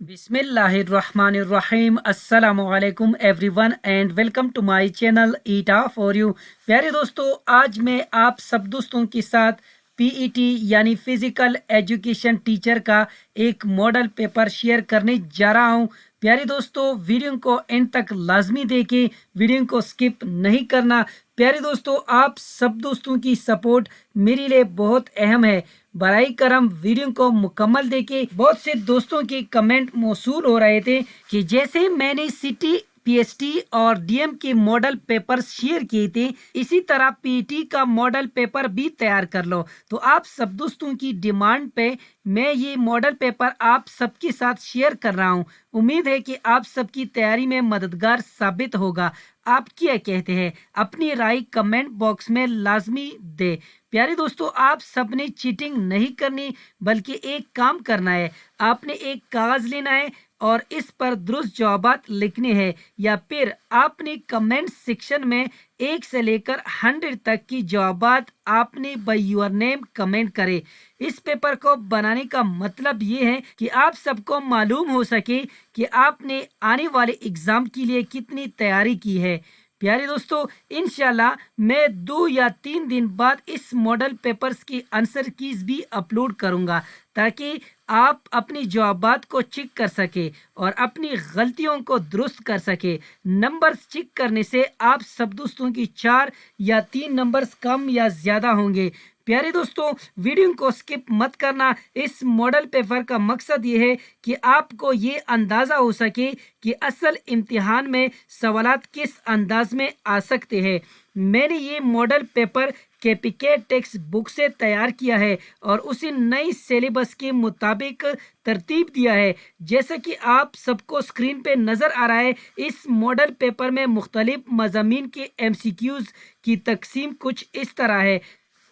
बिस्मिल्लाहिर्रहमानिर्रहीम अस्सलामुअलैकुम everyone and welcome to my channel ईटा फॉर यू। प्यारे दोस्तों, आज मैं आप सब दोस्तों के साथ पीईटी यानी फिजिकल एजुकेशन टीचर का एक मॉडल पेपर शेयर करने जा रहा हूं। प्यारे दोस्तों, वीडियो को एंड तक लाजमी देखें, वीडियो को स्किप नहीं करना। प्यारे दोस्तों, आप सब दोस्तों की सपोर्ट मेरे लिए बहुत अहम है। बराई करम वीडियो को मुकम्मल देखे। बहुत से दोस्तों के कमेंट मौसूल हो रहे थे कि जैसे मैंने सिटी पीएसटी और डीएम के मॉडल पेपर शेयर किए थे, इसी तरह पीटी का मॉडल पेपर भी तैयार कर लो। तो आप सब दोस्तों की डिमांड पे मैं ये मॉडल पेपर आप सबके साथ शेयर कर रहा हूँ। उम्मीद है कि आप सबकी तैयारी में मददगार साबित होगा। आप क्या कहते हैं? अपनी राय कमेंट बॉक्स में लाजमी दे। प्यारे दोस्तों, आप सबने चीटिंग नहीं करनी, बल्कि एक काम करना है। आपने एक कागज लेना है और इस पर दुरुस्त जवाबात लिखने हैं, या फिर आपने कमेंट सेक्शन में 1 से लेकर 100 तक की जवाबात आपने बाय योर नेम कमेंट करे। इस पेपर को बनाने का मतलब ये है कि आप सबको मालूम हो सके कि आपने आने वाले एग्जाम के लिए कितनी तैयारी की है। प्यारे दोस्तों, इंशाल्लाह मैं 2 या 3 दिन बाद इस मॉडल पेपर्स की आंसर कीज भी अपलोड करूंगा, ताकि आप अपनी जवाबात को चेक कर सके और अपनी गलतियों को दुरुस्त कर सके। नंबर्स चेक करने से आप सब दोस्तों की 4 या 3 नंबर्स कम या ज्यादा होंगे। प्यारे दोस्तों, वीडियो को स्किप मत करना। इस मॉडल पेपर का मकसद ये है कि आपको ये अंदाजा हो सके कि असल इम्तिहान में सवालात किस अंदाज में आ सकते हैं। मैंने ये model paper KPK text book से तैयार किया है और उसी नई सिलेबस के मुताबिक तरतीब दिया है। जैसा कि आप सबको स्क्रीन पे नज़र आ रहा है, इस मॉडल पेपर में मुख्तलिफ मज़ामीन के एमसीक्यूज़ की तकसीम कुछ इस तरह है।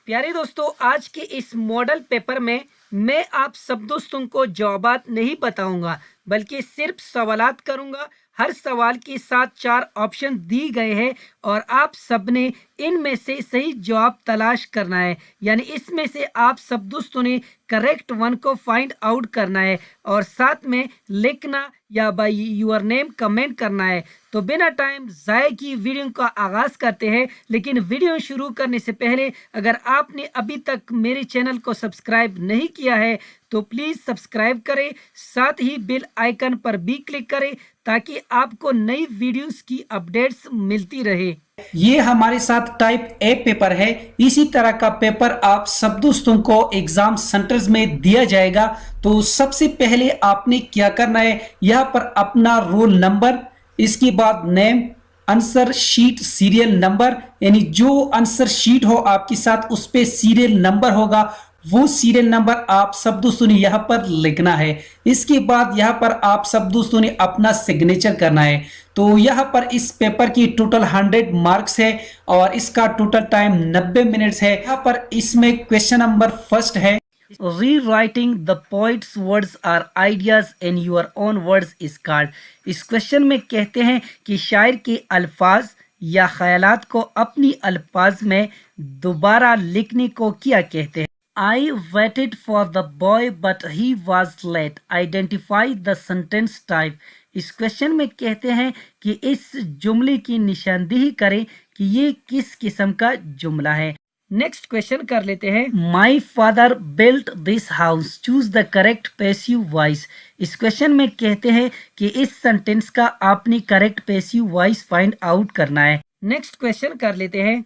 प्यारे दोस्तों, आज के इस मॉडल पेपर में मैं आप सब दोस्तों को जवाबात नहीं बताऊंगा, बल्कि सिर्फ सवालात करूंगा। हर सवाल के साथ 4 ऑप्शन दी गए हैं और आप सबने इनमें से सही जवाब तलाश करना है। यानी इसमें से आप सब दोस्तों ने करेक्ट वन को फाइंड आउट करना है और साथ में लिखना या बाय योर नेम कमेंट करना है। तो बिना टाइम ज़ाय की वीडियो का आगाज करते हैं। लेकिन वीडियो शुरू करने से पहले अगर आपने अभी तक मेरे चैनल को सब्सक्राइब नहीं किया है तो प्लीज़ सब्सक्राइब करें, साथ ही बेल आइकन पर भी क्लिक करें ताकि आपको नई वीडियोस की अपडेट्स मिलती रहे। ये हमारे साथ टाइप ए पेपर है। इसी तरह का पेपर आप सब दोस्तों को एग्जाम सेंटर्स में दिया जाएगा। तो सबसे पहले आपने क्या करना है, यहाँ पर अपना रोल नंबर, इसके बाद name, answer sheet serial number, यानी जो आंसर शीट हो आपके साथ उस पे सीरियल नंबर होगा, वो सीरियल नंबर आप सब दोस्तों ने यहाँ पर लिखना है। इसके बाद यहाँ पर आप सब दोस्तों ने अपना सिग्नेचर करना है। तो यहाँ पर इस पेपर की टोटल 100 मार्क्स है और इसका टोटल टाइम 90 मिनट्स है। यहाँ पर इसमें क्वेश्चन नंबर फर्स्ट है, rewriting the poet's words or ideas in your own words is called. इस क्वेश्चन में कहते हैं कि शायर के अल्फाज या ख्यालात को अपनी अल्फाज में दोबारा लिखने को क्या कहते हैं? I waited for the boy but he was late. Identify the sentence type. इस क्वेश्चन में कहते हैं कि इस जुमले की निशानदेही करें कि ये किस किस्म का जुमला है। नेक्स्ट क्वेश्चन कर लेते हैं, My father built this house. Choose the correct passive voice. इस क्वेश्चन में कहते हैं कि इस सेंटेंस का आपने correct passive voice find out करना है। नेक्स्ट क्वेश्चन कर लेते हैं,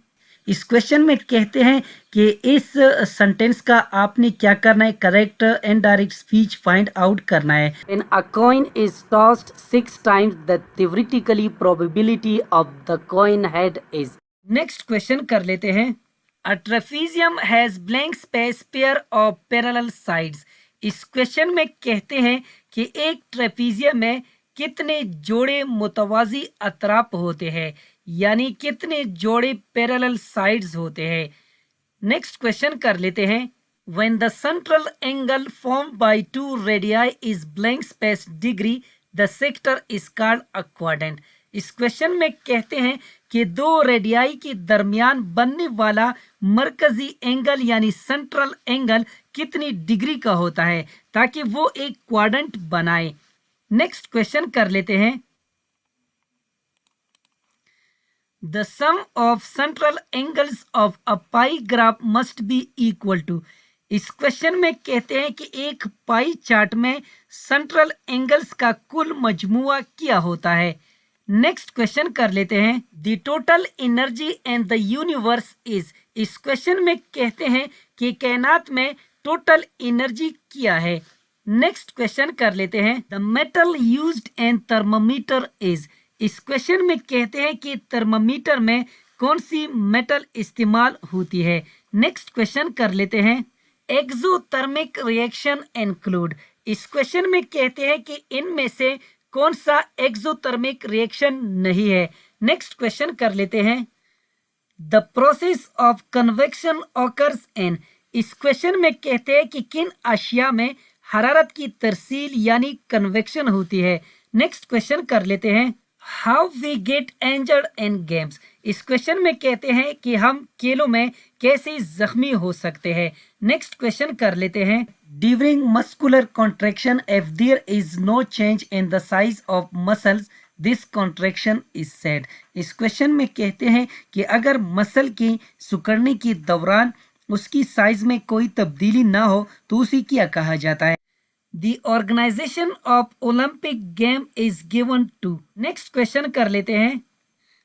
इस क्वेश्चन में कहते हैं कि इस सेंटेंस का आपने क्या करना है, correct and direct speech find out करना है। When a coin is tossed 6 times, the theoretically probability of the coin head is. Next question कर लेते हैं, A trapezium has blank space pair of parallel sides. इस question में कहते हैं कि एक ट्रेपीजियम में कितने जोड़े मुतवाजी अतराफ होते हैं, यानी कितने जोड़े पैरेलल साइड्स होते हैं। नेक्स्ट क्वेश्चन कर लेते हैं, When the central angle formed by 2 radii is blank space degree, the sector is called a quadrant. इस क्वेश्चन में कहते हैं कि 2 रेडियाई के दरमियान बनने वाला मरकजी एंगल यानी सेंट्रल एंगल कितनी डिग्री का होता है ताकि वो एक क्वाड्रेंट बनाए। नेक्स्ट क्वेश्चन कर लेते हैं, the sum of central angles of a pie graph must be equal to. इस क्वेश्चन में कहते हैं कि एक पाई चार्ट में सेंट्रल एंगल्स का कुल मजमुआ क्या होता है। नेक्स्ट क्वेश्चन कर लेते हैं, the total energy and the universe is. इस क्वेश्चन में कहते हैं कि कायनात में टोटल एनर्जी क्या है। नेक्स्ट क्वेश्चन कर लेते हैं, the metal used in thermometer is. इस क्वेश्चन में कहते हैं कि थर्मामीटर में कौन सी मेटल इस्तेमाल होती है। नेक्स्ट क्वेश्चन कर लेते हैं, एक्सोथर्मिक रिएक्शन इंक्लूड। इस क्वेश्चन में कहते हैं कि इनमें से कौन सा एक्सोथर्मिक रिएक्शन नहीं है। नेक्स्ट क्वेश्चन कर लेते हैं, the process of convection occurs in. इस क्वेश्चन में कहते हैं कि किन अशिया में हरारत की तरसील यानी कन्वेक्शन होती है। नेक्स्ट क्वेश्चन कर लेते हैं, how we get injured in games. इस क्वेश्चन में कहते हैं कि हम खेलों में कैसे जख्मी हो सकते हैं। नेक्स्ट क्वेश्चन कर लेते हैं, during muscular contraction if there is no change in the size of muscles this contraction is said. इस क्वेश्चन में कहते हैं कि अगर मसल की सिकुड़ने के दौरान उसकी साइज में कोई तब्दीली ना हो तो उसे क्या कहा जाता है। The organization of Olympic game is given to। Next question कर लेते हैं,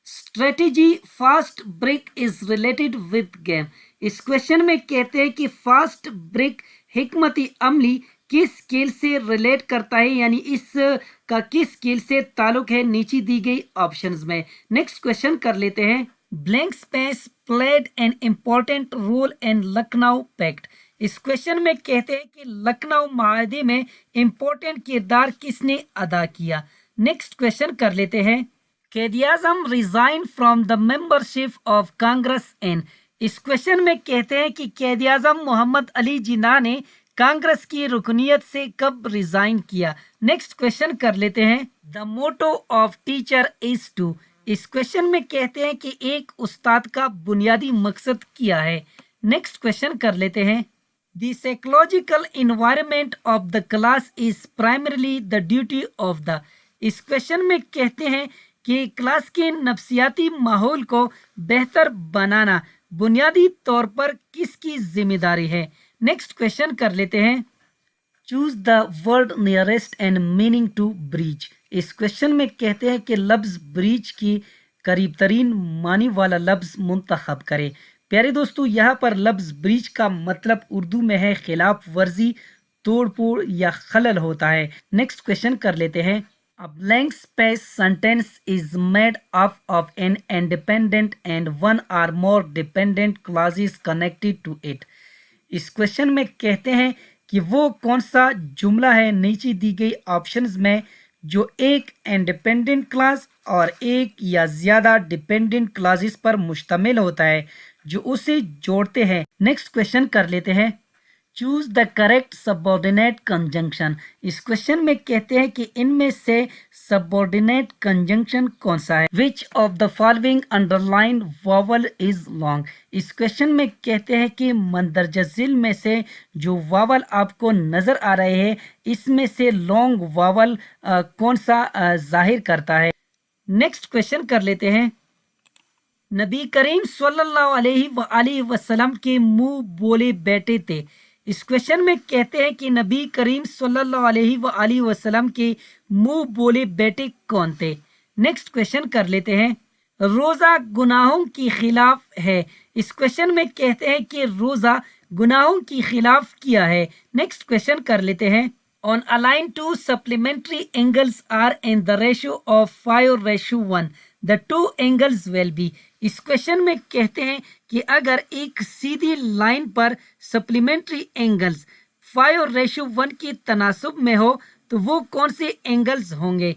strategy fast break is related with game. इस क्वेश्चन में कहते हैं कि फास्ट ब्रेक हिकमती अमली किस स्किल से रिलेट करता है, यानी इस का किस स्किल से ताल्लुक है नीचे दी गई ऑप्शंस में। नेक्स्ट क्वेश्चन कर लेते हैं, blank space played an important role in Lucknow pact. इस क्वेश्चन में कहते हैं कि लखनऊ माहदे में इंपॉर्टेंट किरदार किसने अदा किया। नेक्स्ट क्वेश्चन कर लेते हैं, Quaid-e-Azam resign from the membership of Congress in. इस क्वेश्चन में कहते हैं कि कैद-ए-आज़म मोहम्मद अली जिन्ना ने कांग्रेस की रुकनियत से कब रिजाइन किया। नेक्स्ट क्वेश्चन कर लेते हैं, the motto of teacher is to. इस क्वेश्चन में कहते हैं कि एक उस्ताद का बुनियादी मकसद क्या है। नेक्स्ट क्वेश्चन कर लेते हैं, The psychological environment of the class is primarily the duty of the। इस क्वेश्चन में कहते हैं कि क्लास के नफ्सियाती माहौल को बेहतर बनाना बुनियादी तौर पर किसकी जिम्मेदारी है। नेक्स्ट क्वेश्चन कर लेते हैं, choose the word nearest and meaning to breach. इस क्वेश्चन में कहते हैं कि लफ्ज ब्रीच की करीब तरीन मानी वाला लफ्ज मुंतखब करें। प्यारे दोस्तों, यहाँ पर लफ्ज ब्रीच का मतलब उर्दू में है खिलाफ वर्जी, तोड़फोड़ या खलल होता है। नेक्स्ट क्वेश्चन कर लेते हैं, a blank space sentence is made up of an independent and one or more dependent clauses connected to it. इस क्वेश्चन में कहते हैं कि वो कौन सा जुमला है नीचे दी गई ऑप्शंस में जो एक इंडिपेंडेंट क्लॉज और एक या ज्यादा डिपेंडेंट क्लॉजेस पर मुश्तमिल होता है जो उसे जोड़ते हैं। नेक्स्ट क्वेश्चन कर लेते हैं, choose the correct subordinate conjunction. इस क्वेश्चन में कहते हैं कि इनमें से सबऑर्डिनेट कंजंक्शन कौन सा है। Which of the following underline vowel is long. इस क्वेश्चन में कहते हैं कि मंदरजा झिल में से जो वावल आपको नजर आ रहे हैं इसमें से लॉन्ग वावल कौन सा जाहिर करता है। नेक्स्ट क्वेश्चन कर लेते हैं, नबी करीम सल्लल्लाहु अलैहि वसल्लम के मुंह बोले बेटे थे। इस क्वेश्चन में कहते हैं कि नबी करीम सल्लल्लाहु अलैहि वसल्लम के मुंह बोले बेटे कौन थे। नेक्स्ट क्वेश्चन कर लेते हैं, रोजा गुनाहों के खिलाफ है। इस क्वेश्चन में कहते हैं कि रोजा गुनाहों के खिलाफ किया है। नेक्स्ट क्वेश्चन कर लेते हैं, on a line two supplementary angles are in the ratio of 5:1 the two angles will be. इस क्वेश्चन में कहते हैं कि अगर एक सीधी लाइन पर सप्लीमेंट्री एंगल्स 5:1 की तनासुब में हो तो वो कौन से एंगल्स होंगे।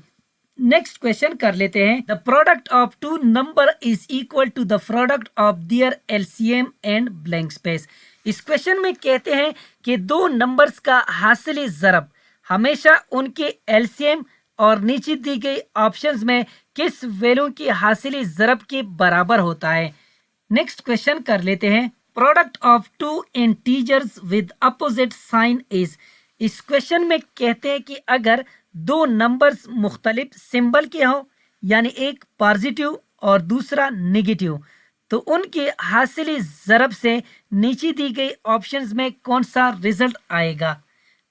नेक्स्ट क्वेश्चन कर लेते हैं, the product of two number is equal to the product of their LCM and blank space. इस क्वेश्चन में कहते हैं कि दो नंबर्स का हासिल ज़रब हमेशा उनके एलसीएम और नीचे दी गई ऑप्शंस में किस वैल्यू की हासिल ज़रब के बराबर होता है। नेक्स्ट क्वेश्चन कर लेते हैं, product of two integers with opposite sign is. इस क्वेश्चन में कहते हैं कि अगर दो नंबर्स मुख्तलिफ सिंबल के हों, यानी एक पॉजिटिव और दूसरा नेगेटिव, तो उनके हासिली ज़रब से नीचे दी गई ऑप्शंस में कौन सा रिजल्ट आएगा।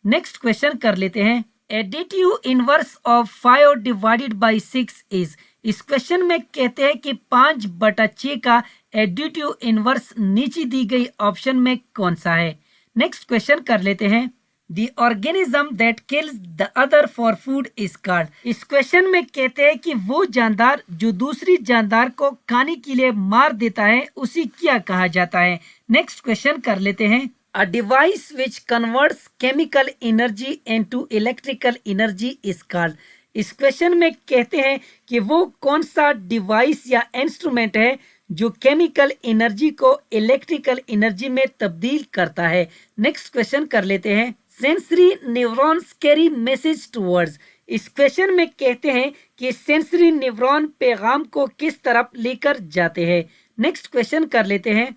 नेक्स्ट क्वेश्चन कर लेते हैं। Additive inverse of 5 divided by 6 is. इस क्वेश्चन में कहते हैं कि 5/6 का एडिटिव इनवर्स नीचे दी गई ऑप्शन में कौन सा है। नेक्स्ट क्वेश्चन कर लेते हैं। The organism that kills the other for food is called। इस क्वेश्चन में कहते हैं कि वो जानदार जो दूसरी जानदार को खाने के लिए मार देता है उसे क्या कहा जाता है। नेक्स्ट क्वेश्चन कर लेते हैं। A device which converts chemical energy into electrical energy is called। इस क्वेश्चन में कहते हैं कि वो कौन सा डिवाइस या इंस्ट्रूमेंट है जो केमिकल एनर्जी को इलेक्ट्रिकल एनर्जी में तब्दील करता है। नेक्स्ट क्वेश्चन कर लेते हैं। Sensory neurons carry message towards. इस क्वेश्चन में कहते हैं कि सेंसरी न्यूरॉन पैगाम को किस तरफ लेकर जाते हैं। नेक्स्ट क्वेश्चन कर लेते हैं।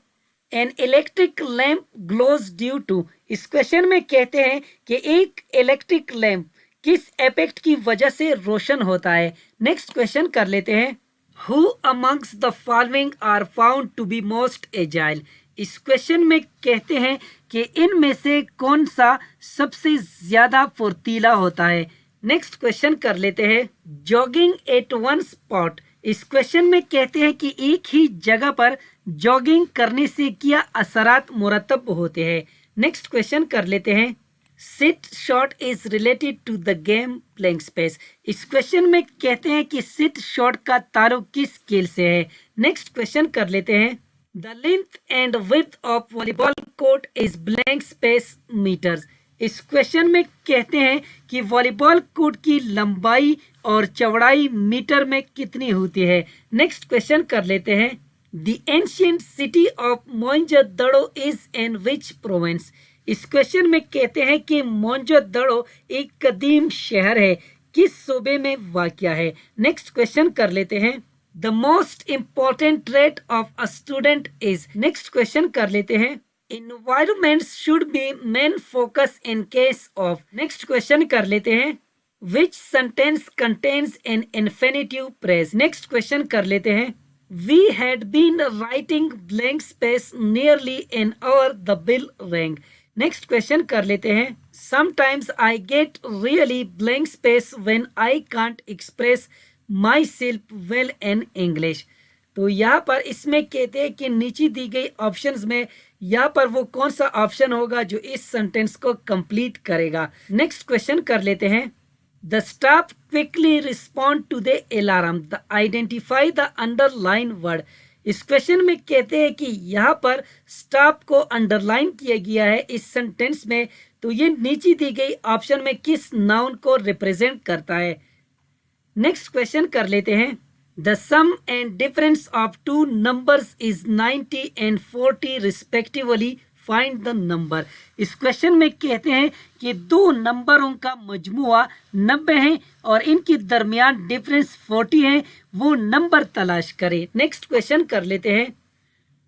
An electric lamp glows due to. इस क्वेश्चन में कहते हैं कि एक इलेक्ट्रिक लैम्प किस इफेक्ट की वजह से रोशन होता है। नेक्स्ट क्वेश्चन कर लेते हैं। Who amongst the following are found to be most agile. इस क्वेश्चन में कहते हैं कि इनमें से कौन सा सबसे ज्यादा फुर्तीला होता है। नेक्स्ट क्वेश्चन कर लेते हैं। Jogging at one spot. इस क्वेश्चन में कहते हैं कि एक ही जगह पर जॉगिंग करने से क्या असरात मुरतब होते हैं। नेक्स्ट क्वेश्चन कर लेते हैं। Set shot is related to the game playing space. इस क्वेश्चन में कहते हैं कि सिट शॉट का ताल्लुक किस खेल से है। नेक्स्ट क्वेश्चन कर लेते हैं। The length and width of volleyball court is blank space metres. इस क्वेश्चन में कहते हैं कि वॉलीबॉल कोर्ट की लंबाई और चौड़ाई मीटर में कितनी होती है। नेक्स्ट क्वेश्चन कर लेते हैं। The ancient city of Mohenjodaro is in which province. इस क्वेश्चन में कहते हैं कि मोहनजोदड़ो एक कदीम शहर है, किस सूबे में वाक़या है। नेक्स्ट क्वेश्चन कर लेते हैं। The most important trait of a student is. Next question कर लेते हैं। Environments should be main focus in case of। Next question कर लेते हैं। Which sentence contains an infinitive phrase। Next question कर लेते हैं। We had been writing blank space nearly an hour the bell rang। Next question कर लेते हैं। Sometimes I get really blank space when I can't express myself well in English। तो यहाँ पर इसमें कहते हैं कि नीचे दी गई ऑप्शंस में यहाँ पर वो कौन सा ऑप्शन होगा जो इस सेंटेंस को कंप्लीट करेगा। नेक्स्ट क्वेश्चन कर लेते हैं। The staff quickly respond to the alarm the identify the underline word. इस क्वेश्चन में कहते हैं कि यहाँ पर स्टाफ को अंडरलाइन किया गया है इस सेंटेंस में, तो ये नीचे दी गई ऑप्शन में किस नाउन को रिप्रेजेंट करता है। नेक्स्ट क्वेश्चन कर लेते हैं। The sum and difference of two numbers is 90 and 40 respectively। Find the number। इस क्वेश्चन में कहते हैं कि दो नंबरों का मजमुआ 90 है और इनके दरमियान डिफरेंस 40 है, वो नंबर तलाश करें। नेक्स्ट क्वेश्चन कर लेते हैं।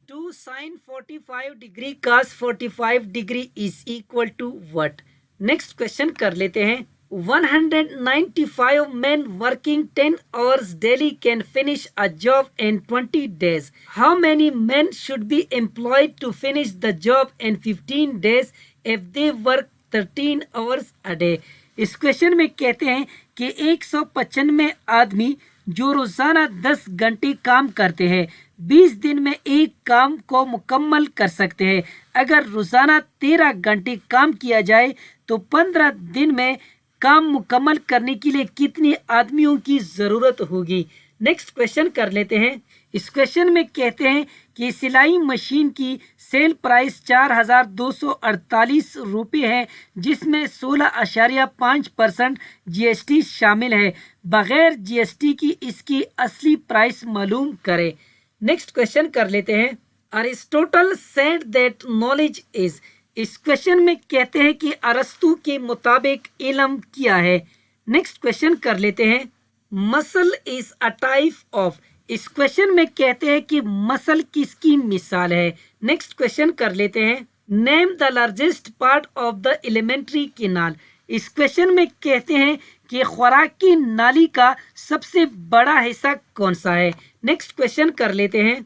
2 sin 45 degree cos 45 degree is equal to what. Next question कर लेते हैं। 195 men working 10 hours daily can finish a job in 20 days। How many men should be employed to finish the job in 15 days if they work 13 hours a day। इस question में कहते हैं कि 195 आदमी जो रोजाना 10 घंटे काम करते हैं 20 दिन में एक काम को मुकम्मल कर सकते हैं। अगर रोजाना 13 घंटे काम किया जाए तो 15 दिन में काम मुकम्मल करने के लिए कितने आदमियों की जरूरत होगी। नेक्स्ट क्वेश्चन कर लेते हैं। इस क्वेश्चन में कहते हैं कि सिलाई मशीन की सेल प्राइस 4,248 रुपये है, जिसमें 16.5% GST शामिल है। बगैर GST की इसकी असली प्राइस मालूम करें। नेक्स्ट क्वेश्चन कर लेते हैं। Aristotle said that knowledge is. इस क्वेश्चन में कहते हैं कि अरस्तु के मुताबिक इल्म क्या है। नेक्स्ट क्वेश्चन कर लेते हैं। Muscle is a type of. इस क्वेश्चन में कहते हैं कि मसल किसकी मिसाल है। नेक्स्ट क्वेश्चन कर लेते हैं। Name the largest part of the alimentary canal. इस क्वेश्चन में कहते हैं कि खुराकी नाली का सबसे बड़ा हिस्सा कौन सा है। नेक्स्ट क्वेश्चन कर लेते हैं।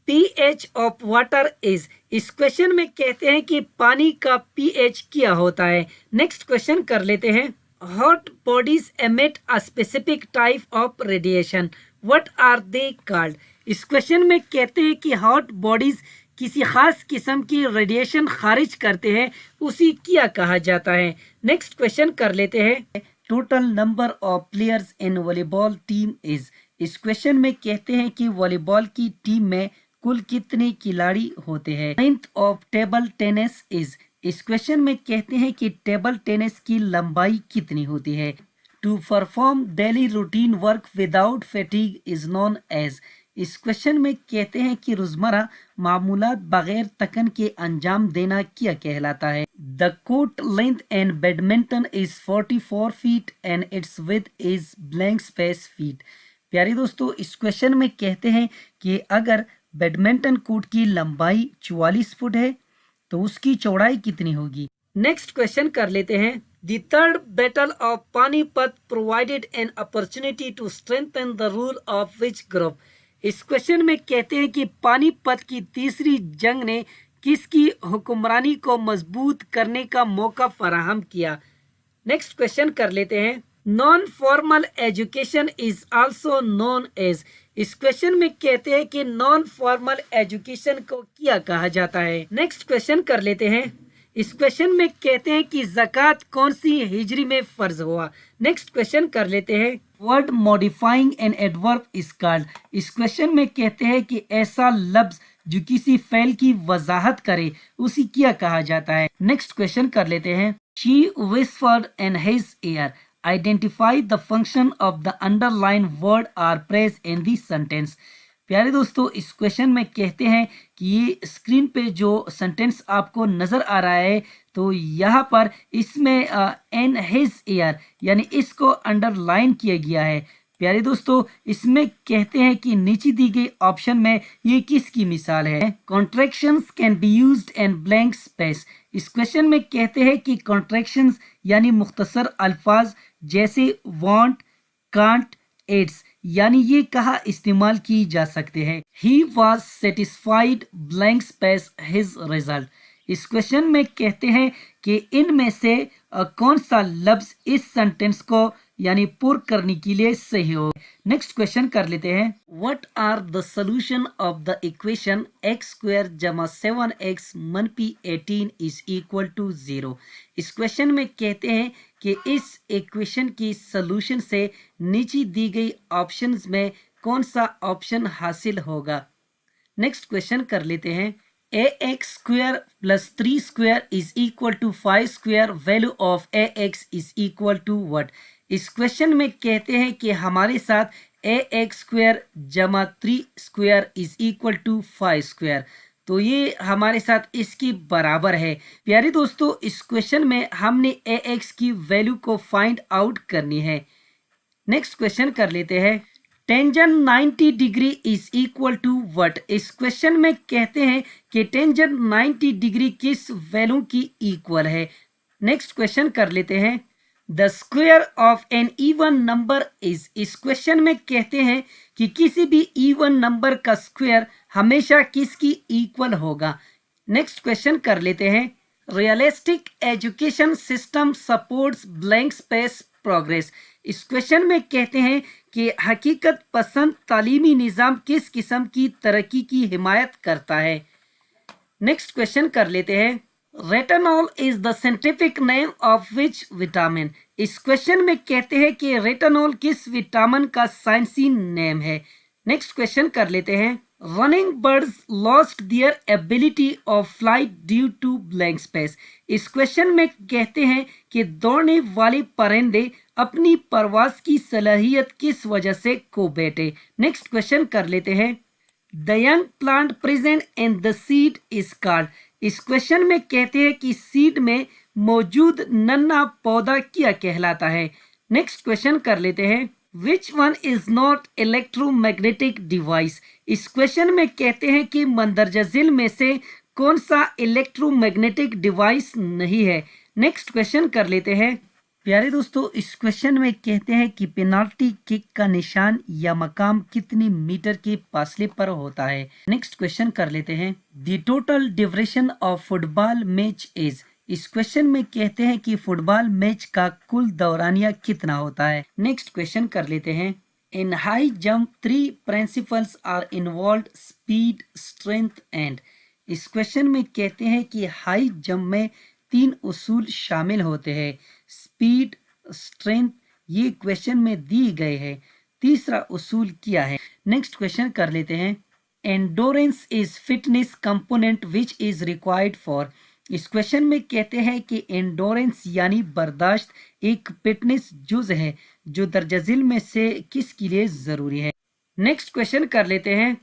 pH ऑफ वाटर इज, इस क्वेश्चन में कहते हैं कि पानी का pH क्या होता है। नेक्स्ट क्वेश्चन कर लेते हैं। Hot bodies emit a specific type of radiation, what are they called. इस क्वेश्चन में कहते हैं कि हॉट बॉडीज किसी खास किस्म की रेडिएशन खारिज करते हैं, उसी क्या कहा जाता है। नेक्स्ट क्वेश्चन कर लेते हैं। Total number of players in volleyball team is, इस क्वेश्चन में कहते हैं कि वॉलीबॉल की टीम में कुल कितने खिलाड़ी होते हैं। Length of table tennis is, इस क्वेश्चन में कहते हैं कि टेबल टेनिस की लंबाई कितनी होती है। To perform daily routine work without fatigue is known as, इस क्वेश्चन में कहते हैं कि रोजमर्रा मामूलात बगैर थकन के अंजाम देना क्या कहलाता है। The court length in badminton is 44 feet and it's width is blank space feet. प्यारे दोस्तों, इस क्वेश्चन में कहते हैं कि अगर बैडमिंटन कोर्ट की लंबाई 44 फुट है तो उसकी चौड़ाई कितनी होगी। नेक्स्ट क्वेश्चन कर लेते हैं। The third battle of Panipat provided an opportunity to strengthen the rule of which group, इस क्वेश्चन में कहते हैं कि पानीपत की तीसरी जंग ने किसकी हुक्मरानी को मजबूत करने का मौका फराहम किया। नेक्स्ट क्वेश्चन कर लेते हैं। Non formal education is also known as, इस क्वेश्चन में कहते हैं कि नॉन फॉर्मल एजुकेशन को क्या कहा जाता है। नेक्स्ट क्वेश्चन कर लेते हैं। इस क्वेश्चन में कहते हैं कि ज़कात कौन सी हिजरी में फर्ज हुआ। नेक्स्ट क्वेश्चन कर लेते हैं। Word modifying an adverb is called, इस क्वेश्चन में कहते हैं कि ऐसा लफ्ज जो किसी फेल की वजाहत करे उसी क्या कहा जाता है। नेक्स्ट क्वेश्चन कर लेते हैं। She whispered in his ear, identify the function of the underline word or phrase in the sentence. प्यारे दोस्तों, इस क्वेश्चन में कहते हैं कि ये स्क्रीन पे जो सेंटेंस आपको नज़र आ रहा है तो यहाँ पर इसमें इन हिज ईयर यानी इसको अंडरलाइन किया गया है। प्यारे दोस्तों, इसमें कहते हैं कि नीचे दी गई ऑप्शन में ये किसकी मिसाल है। Contractions can be used in blank space, इस क्वेश्चन में कहते हैं कि कॉन्ट्रैक्शंस यानी मुख्तसर अल्फाज जैसे वांट, कांट, एड्स यानी ये कहा इस्तेमाल की जा सकते हैं। He was satisfied blank space his result, इस क्वेश्चन में कहते हैं कि इनमें से कौन सा लफ्ज इस सेंटेंस को यानी पूर्ण करने के लिए सही हो। नेक्स्ट क्वेश्चन कर लेते हैं। What are the solution of the equation X square जमा 7x मनपी 18 इज इक्वल टू 0, इस क्वेश्चन में कहते हैं कि इस इक्वेशन की सोल्यूशन से नीचे दी गई ऑप्शंस में कौन सा ऑप्शन हासिल होगा। नेक्स्ट क्वेश्चन कर लेते हैं। ax square plus 3 square is equal to 5 square, value of ax is equal to what, इस क्वेश्चन में कहते हैं कि हमारे साथ ax square जमा 3 square is equal to 5 square, तो ये हमारे साथ इसकी बराबर है। प्यारे दोस्तों, इस क्वेश्चन में हमने ax की वैल्यू को फाइंड आउट करनी है। नेक्स्ट क्वेश्चन कर लेते हैं। Tangent 90 degree is equal to what, इस क्वेश्चन में कहते हैं कि टेंजेंट 90 डिग्री किस वैल्यू की इक्वल है। नेक्स्ट क्वेश्चन कर लेते हैं। The square of an even number is, इस क्वेश्चन में कहते हैं कि किसी भी इवन नंबर का स्क्वायर हमेशा किसकी इक्वल होगा। नेक्स्ट क्वेश्चन कर लेते हैं। Realistic education system supports blank space progress, इस क्वेश्चन में कहते हैं कि हकीकत पसंद तालीमी निज़ाम किस किस्म की तरक्की की हिमायत करता है। नेक्स्ट क्वेश्चन कर लेते हैं। Retinol is the scientific name of which vitamin, इस क्वेश्चन में कहते हैं कि रेटानॉल किस विटामिन का साइंसी नेम है। नेक्स्ट क्वेश्चन कर लेते हैं। Running birds lost their ability of flight due to blank space, इस क्वेश्चन में कहते हैं कि दौड़ने वाले परिंदे अपनी परवाज की सलाहियत किस वजह से खो बैठे। नेक्स्ट क्वेश्चन कर लेते हैं। The young plant present in the seed is called, इस क्वेश्चन में कहते हैं कि सीड में मौजूद नन्हा पौधा क्या कहलाता है। नेक्स्ट क्वेश्चन कर लेते हैं। Which one is not electromagnetic device, इस क्वेश्चन में कहते हैं कि मंदरजा झील में से कौन सा इलेक्ट्रोमैग्नेटिक डिवाइस नहीं है। नेक्स्ट क्वेश्चन कर लेते हैं। प्यारे दोस्तों, इस क्वेश्चन में कहते हैं कि पेनाल्टी किक का निशान या मकाम कितनी मीटर के फासले पर होता है। नेक्स्ट क्वेश्चन कर लेते हैं। The total duration of football match is. इस क्वेश्चन में कहते हैं कि फुटबॉल मैच का कुल दौरानिया कितना होता है। नेक्स्ट क्वेश्चन कर लेते हैं। In high jump 3 principles are involve, speed, strength and. इस क्वेश्चन में कहते हैं कि हाई जंप में 3 उसूल शामिल होते हैं, स्पीड, स्ट्रेंथ, ये क्वेश्चन में दी गए हैं। तीसरा उसूल क्या है। नेक्स्ट क्वेश्चन कर लेते हैं। Endurance is fitness component which is required for. इस क्वेश्चन में कहते हैं कि एंडोरेंस यानी बर्दाश्त एक फिटनेस जुज है जो दरजजिल में से किसके लिए जरूरी है। नेक्स्ट क्वेश्चन कर लेते हैं।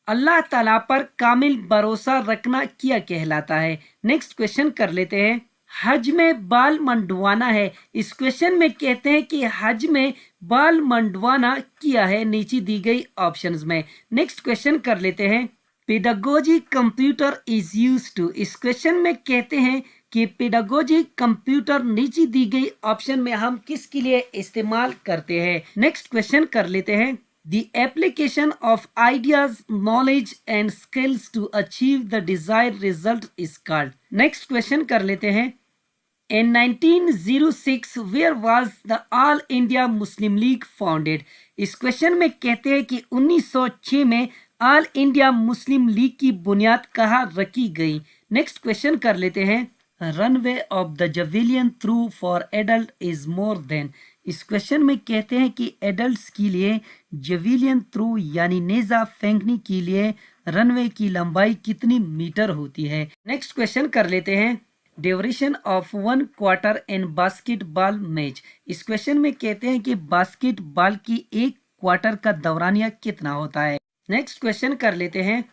अल्लाह ताला पर कामिल भरोसा रखना क्या कहलाता है। नेक्स्ट क्वेश्चन कर लेते हैं। हज में बाल मंडवाना है। इस क्वेश्चन में कहते हैं कि हज में बाल मंडवाना क्या है, नीचे दी गई ऑप्शंस में। नेक्स्ट क्वेश्चन कर लेते हैं। Pedagogy computer is use to. इस क्वेश्चन में कहते हैं कि पेडागोजी कंप्यूटर नीचे दी गई ऑप्शन में हम किसके लिए इस्तेमाल करते हैं। नेक्स्ट क्वेश्चन कर लेते हैं। The application of ideas, knowledge and skills to achieve the desired result is called. Next question कर लेते हैं। In 1906 where was the All India Muslim League founded? इस क्वेश्चन में कहते हैं कि 1906 में ऑल इंडिया मुस्लिम लीग की बुनियाद कहाँ रखी गई। नेक्स्ट क्वेश्चन कर लेते हैं। Runway of the javelin throw for adult is more than. इस क्वेश्चन में कहते हैं कि एडल्ट्स के लिए जवेलियन थ्रू यानी नेजा फेंकने के लिए रनवे की लंबाई कितनी मीटर होती है। नेक्स्ट क्वेश्चन कर लेते हैं। Duration of 1 quarter in basketball match. इस क्वेश्चन में कहते हैं कि बास्केटबॉल की 1 क्वार्टर का दौरानिया कितना होता है। नेक्स्ट क्वेश्चन कर लेते हैं।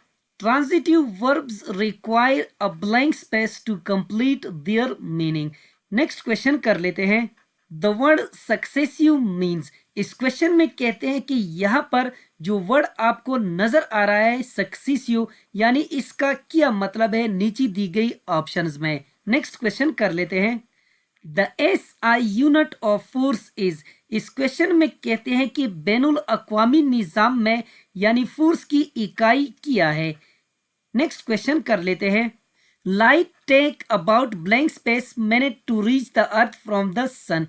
Transitive verbs require a blank space to complete their meaning. Next question कर लेते हैं। The word successive means. इस क्वेश्चन में कहते हैं कि यहाँ पर जो वर्ड आपको नजर आ रहा है सक्सेसिव यानी इसका क्या मतलब है, नीचे दी गई ऑप्शंस में। नेक्स्ट क्वेश्चन कर लेते हैं। The SI unit of force is. इस क्वेश्चन में कहते हैं कि बैनुल अक़वामी निज़ाम में यानी फोर्स की इकाई क्या है। नेक्स्ट क्वेश्चन कर लेते हैं। Light take about blank space minute to reach the earth from the sun.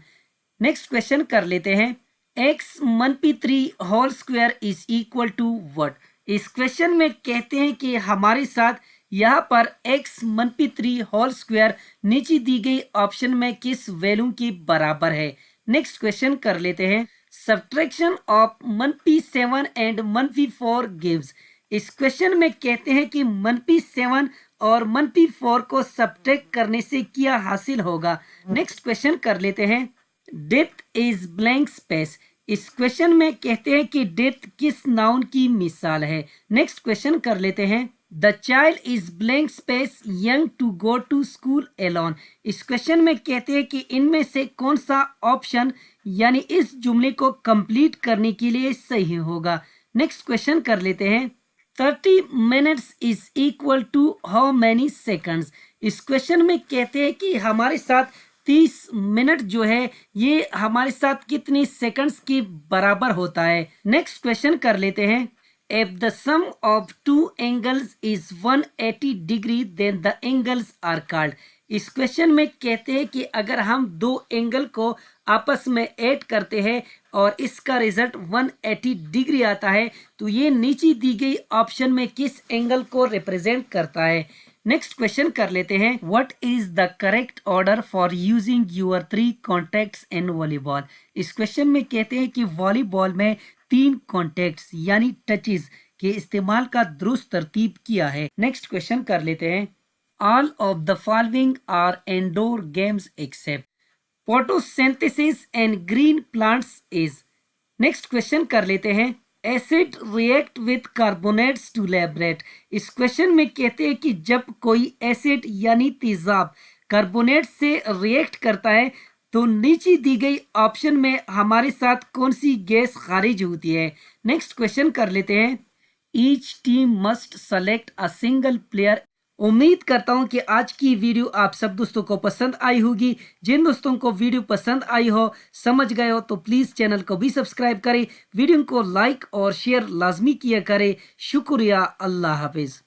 Next question कर लेते हैं। x-3 whole square is equal to what. इस क्वेश्चन में कहते हैं कि हमारे साथ यहाँ पर x-3 होल स्क्वायर नीचे दी गई ऑप्शन में किस वैल्यू के बराबर है। नेक्स्ट क्वेश्चन कर लेते हैं। Subtraction of -7 and -4 gives. इस क्वेश्चन में कहते हैं कि -7 और -4 को सब्ट्रैक्ट करने से क्या हासिल होगा। नेक्स्ट क्वेश्चन कर लेते हैं। Depth is blank space. इस क्वेश्चन में कहते हैं कि डेप्थ किस नाउन की मिसाल है। नेक्स्ट क्वेश्चन कर लेते हैं। The child is blank space young to go to school alone. इस क्वेश्चन में कहते हैं कि इनमें से कौन सा ऑप्शन यानी इस जुमले को कंप्लीट करने के लिए सही होगा। नेक्स्ट क्वेश्चन कर लेते हैं। 30 minutes is equal to how many seconds. इस क्वेश्चन में कहते हैं कि हमारे साथ 30 मिनट जो है ये हमारे साथ कितने सेकंड्स के बराबर होता है। नेक्स्ट क्वेश्चन कर लेते हैं। If the sum of 2 angles is 180 degree then the angles are called. इस क्वेश्चन में कहते हैं कि अगर हम 2 एंगल को आपस में ऐड करते हैं और इसका रिजल्ट 180 डिग्री आता है तो ये नीचे दी गई ऑप्शन में किस एंगल को रिप्रेजेंट करता है। नेक्स्ट क्वेश्चन कर लेते हैं। What is the correct order for using your 3 contacts in volleyball. इस क्वेश्चन में कहते हैं कि वॉलीबॉल में 3 कॉन्टैक्ट्स यानी टचेस के इस्तेमाल का दुरुस्त तरतीब किया है। नेक्स्ट क्वेश्चन कर लेते हैं। All of the following are indoor games except photosynthesis and green plants is. Next question कर लेते हैं। Acid react with carbonates to liberate. इस क्वेश्चन में कहते हैं कि जब कोई एसिड यानी तेजाब कार्बोनेट से रिएक्ट करता है तो नीचे दी गई ऑप्शन में हमारे साथ कौन सी गैस खारिज होती है। नेक्स्ट क्वेश्चन कर लेते हैं। Each team must select a single player उम्मीद करता हूं कि आज की वीडियो आप सब दोस्तों को पसंद आई होगी। जिन दोस्तों को वीडियो पसंद आई हो, समझ गए हो, तो प्लीज़ चैनल को भी सब्सक्राइब करें, वीडियो को लाइक और शेयर लाजमी किया करें। शुक्रिया। अल्लाह हाफिज़।